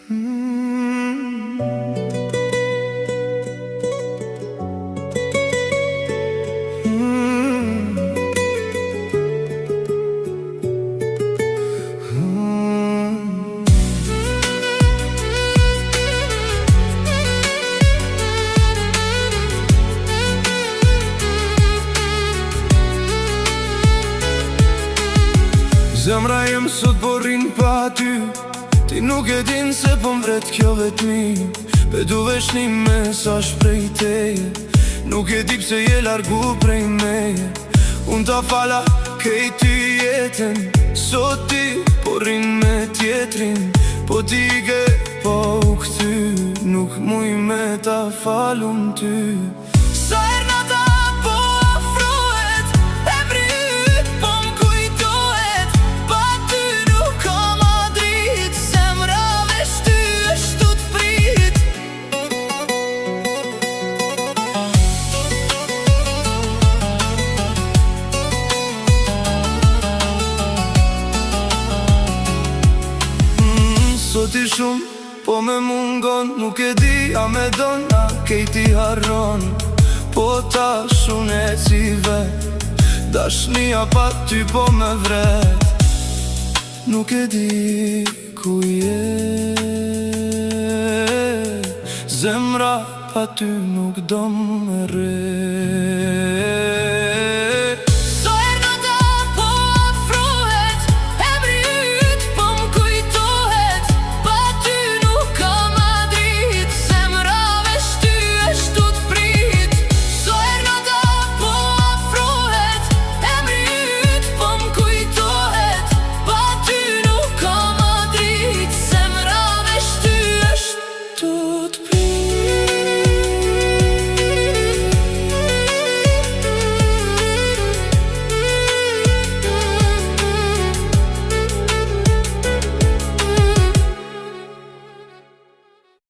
Zemra jem sot borin pa ty, ti nuk e din se po mbret kjo vetmi. Pe du vesh një mesazh prej teje, nuk e di pse je largu prej meje. Unë ta fala kej ty jetën, sot ti po rrin me tjetrin. Po ti ke po u këty, nuk muj me ta falun ty. Sa ernata po afrohet, e bryt po m'kujtohet. Pa ty nuk ka ma drit, zemra vesh ty është t'prit. Sot i shumë, po me mungon, nuk e di a me don, a kejti harron. Po ta shune si vet, dashnia pa ty po me vret. Nuk e di ku je, zemra pa ty nuk do më re.